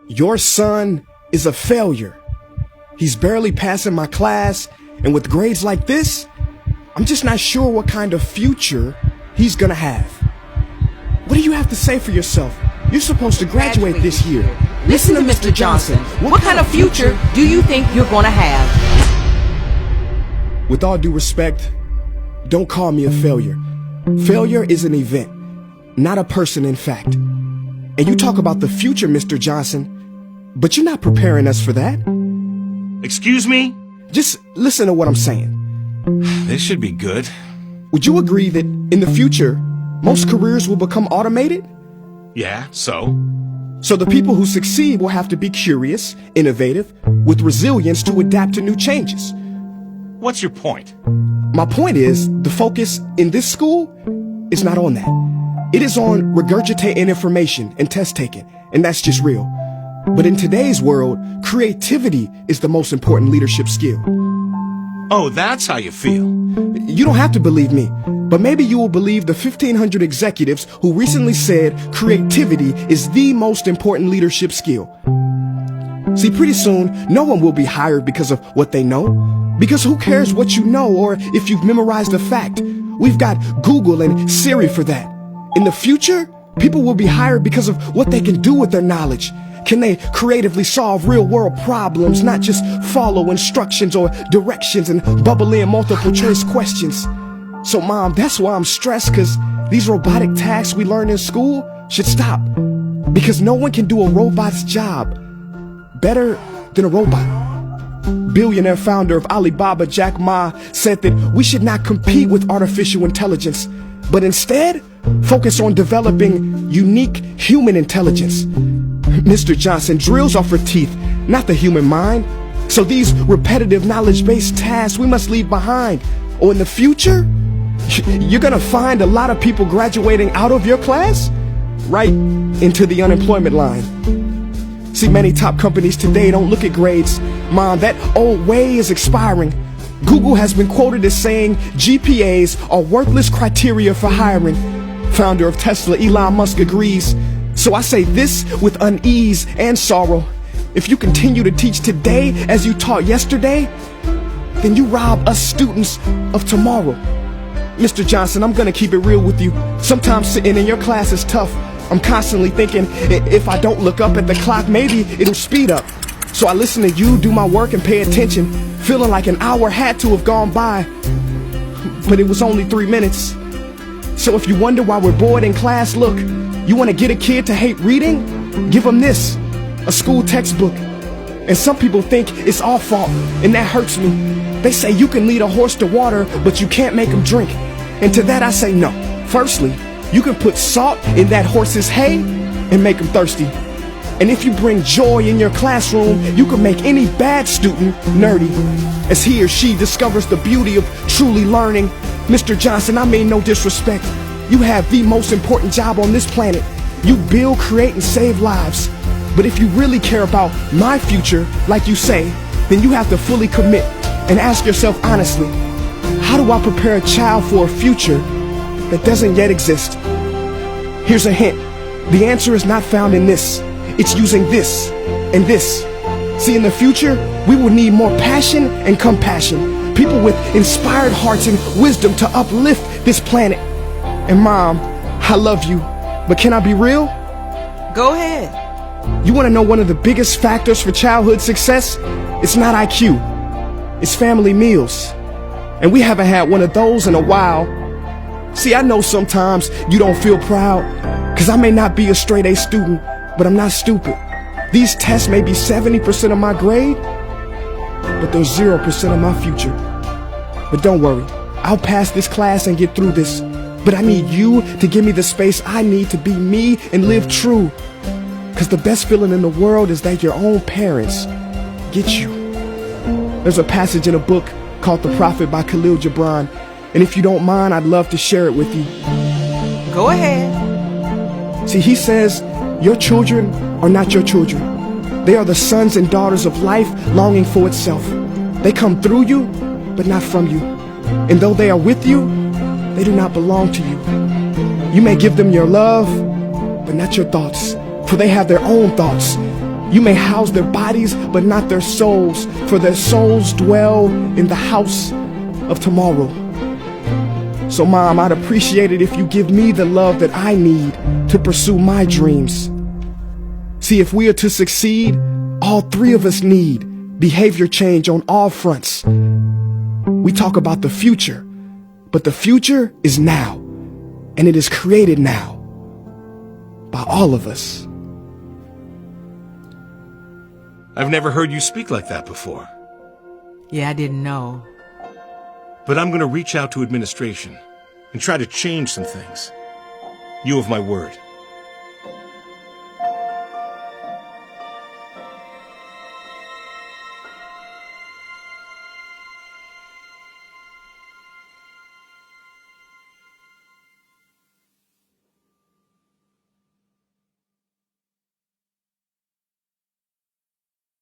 Your son is a failure. He's barely passing my class, and with grades like this, I'm just not sure what kind of future he's gonna have. What do you have to say for yourself? You're supposed to graduate this year. Listen to Mr. Johnson. What kind of future do you think you're going to have? With all due respect, don't call me a failure. Failure is an event, not a person, in fact. And you talk about the future, Mr. Johnson, but you're not preparing us for that. Excuse me? Just listen to what I'm saying. This should be good. Would you agree that in the future, most careers will become automated? Yeah, so? So the people who succeed will have to be curious, innovative, with resilience to adapt to new changes. What's your point? My point is, the focus in this school is not on that. It is on regurgitating information and test taking, and that's just real. But in today's world, creativity is the most important leadership skill. Oh, that's how you feel. You don't have to believe me, but maybe you will believe the 1,500 executives who recently said creativity is the most important leadership skill. See, pretty soon, no one will be hired because of what they know. Because who cares what you know or if you've memorized a fact? We've got Google and Siri for that. In the future, people will be hired because of what they can do with their knowledge. Can they creatively solve real-world problems, not just follow instructions or directions and bubble in multiple choice questions? So, Mom, that's why I'm stressed, because these robotic tasks we learn in school should stop. Because no one can do a robot's job better than a robot. Billionaire founder of Alibaba, Jack Ma, said that we should not compete with artificial intelligence, but instead focus on developing unique human intelligence. Mr. Johnson, drills are for teeth, not the human mind. So these repetitive knowledge-based tasks we must leave behind. Or in the future, you're gonna find a lot of people graduating out of your class right into the unemployment line. See, many top companies today don't look at grades. Mom, that old way is expiring. Google has been quoted as saying GPAs are worthless criteria for hiring. Founder of Tesla, Elon Musk, agrees. So I say this with unease and sorrow. If you continue to teach today as you taught yesterday, then you rob us students of tomorrow. Mr. Johnson, I'm gonna keep it real with you. Sometimes sitting in your class is tough. I'm constantly thinking, if I don't look up at the clock, maybe it'll speed up. So I listen to you do my work and pay attention, feeling like an hour had to have gone by. But it was only 3 minutes. So if you wonder why we're bored in class, look, you want to get a kid to hate reading? Give them this, a school textbook. And some people think it's our fault, and that hurts me. They say you can lead a horse to water, but you can't make him drink. And to that I say no. Firstly, you can put salt in that horse's hay and make him thirsty. And if you bring joy in your classroom, you can make any bad student nerdy. As he or she discovers the beauty of truly learning. Mr. Johnson, I mean no disrespect. You have the most important job on this planet. You build, create, and save lives. But if you really care about my future, like you say, then you have to fully commit and ask yourself honestly, how do I prepare a child for a future that doesn't yet exist? Here's a hint. The answer is not found in this. It's using this and this. See, in the future, we will need more passion and compassion. People with inspired hearts and wisdom to uplift this planet. And Mom, I love you, but can I be real? Go ahead. You want to know one of the biggest factors for childhood success? It's not IQ. It's family meals. And we haven't had one of those in a while. See, I know sometimes you don't feel proud, because I may not be a straight A student, but I'm not stupid. These tests may be 70% of my grade, but they're 0% of my future. But don't worry, I'll pass this class and get through this. But I need you to give me the space I need to be me and live true. Because the best feeling in the world is that your own parents get you. There's a passage in a book called The Prophet by Khalil Gibran. And if you don't mind, I'd love to share it with you. Go ahead. See, he says, your children are not your children. They are the sons and daughters of life longing for itself. They come through you, but not from you. And though they are with you, they do not belong to you. You may give them your love, but not your thoughts, for they have their own thoughts. You may house their bodies, but not their souls, for their souls dwell in the house of tomorrow. So, Mom, I'd appreciate it if you give me the love that I need to pursue my dreams. See, if we are to succeed, all three of us need behavior change on all fronts. We talk about the future, but the future is now, and it is created now by all of us. I've never heard you speak like that before. Yeah, I didn't know. But I'm going to reach out to administration and try to change some things. You have my word.